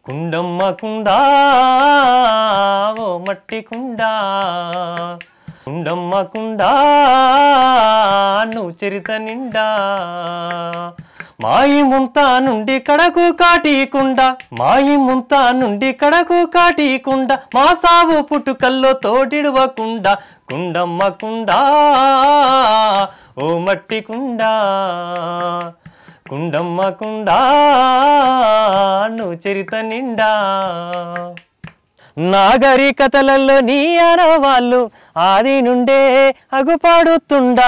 కుండమ్మ కుండా ఓ మట్టి కుండా కుండమ్మ కుండా నువ్వు చరిత నిండా మాయి ముంతా నుండి కడకు కాటీకుండా మాయి ముంతా నుండి కడకు కాటీకుండా మా సావు పుట్టుకల్లో తోడిడవకుండా కుండమ్మ కుండా ఓ మట్టి కుండా కుండమ్మ కుండా నువ్వు చరిత నిండా నాగరికతలలో నీ ఆనవాళ్ళు ఆది నుండే అగుపాడుతుండా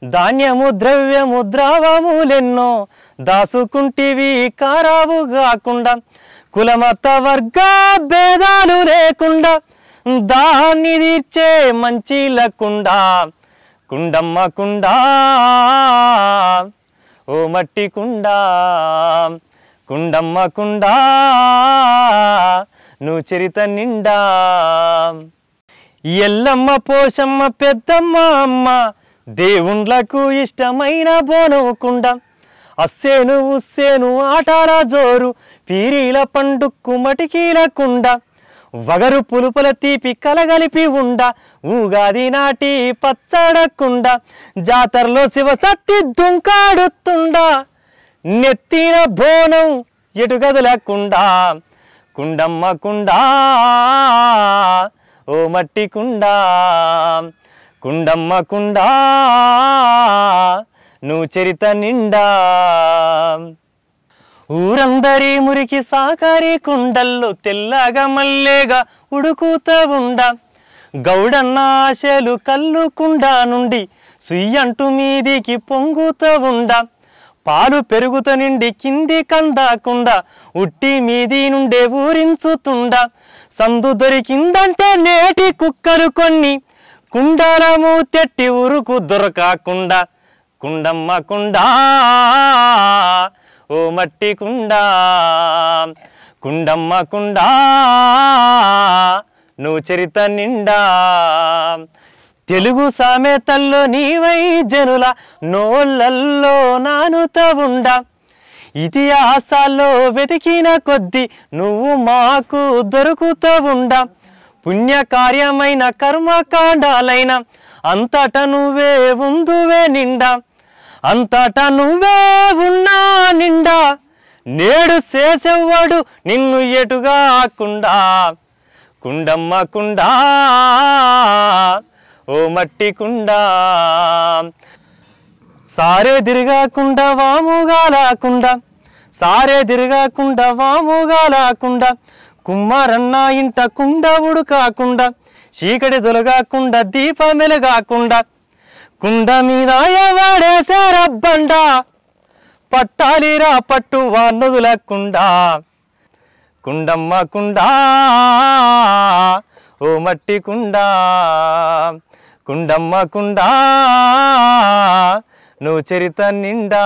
ధాన్యము ద్రవ్యము ద్రావములెన్నో దాసుకుంటివి కారావు కాకుండా కులమత వర్గ భేదాలు లేకుండా దాన్ని తీర్చే మంచి లకుండా కుండమ్మ కుండా ఓ మట్టి కుండా కుండమ్మ కుండా నువ్వు చరిత నిండా ఎల్లమ్మ పోషమ్మ పెద్దమ్మ అమ్మ దేవుండ్లకు ఇష్టమైన బోనవుకుండా అస్సేను ఉస్సేను ఆటాల జోరు పీరీల పండుక్కు మటికీలకుండ వగరు పులుపుల తీపి కలగలిపి ఉండ ఊగాది నాటి పచ్చడకుండ జాతరలో శివసత్తి దుంకాడుతుండా నెత్తిన బోనం ఎటు గదులకుండా కుండమ్మ కుండా ఓ మట్టి కుండా కుండమ్మ కుండా నువ్వు చరిత నిండా ఊరందరి మురికి సాకారి కుండల్లో తెల్లగా మల్లేగా ఉడుకుతా ఉండా గౌడన్న ఆశలు కల్లు కుండా నుండి సుయ్యంటు మీదికి పొంగుతా ఉండా పాలు పెరుగుత నిండి కింది కందాకుండా ఉట్టి మీది నుండే ఊరించుతుండా సందు దొరికిందంటే నేటి కుక్కలు కొన్ని కుండలము తెట్టి ఉరుకు దొరకకుండా కుండమ్మ కుండా ఓ మట్టి కుండా కుండమ్మ కుండా నువ్వు చరిత నిండా తెలుగు సామెతల్లో నీవై జనుల నోళ్ళల్లో నానుతా ఉండా ఇతిహాసాల్లో వెతికిన కొద్దీ నువ్వు మాకు దొరుకుతా ఉండా పుణ్యకార్యమైన కర్మకాండాలైన అంతటా నువ్వే ఉందువే నిండా అంతటా నువ్వే ఉన్నా నిండా నేడు చేసేవాడు నిన్ను ఎటుగాకుండా కుండమ్మ కుండా ఓ మట్టి కుండా సారే తిరగకుండా వాముగాలాకుండా సారే తిరగకుండా వాముగాలాకుండా కుమ్మారన్న ఇంట కుండ ఉడుకాకుండా చీకటి తొలగాకుండా దీపం వెలగాకుండా కుండ మీద ఎవడేసారబ్బండ పట్టాలిరా పట్టు వాన్నదులకుండా కుండమ్మ కుండా ఓ మట్టి కుండా కుండమ్మ కుండా నువ్వు చరిత నిండా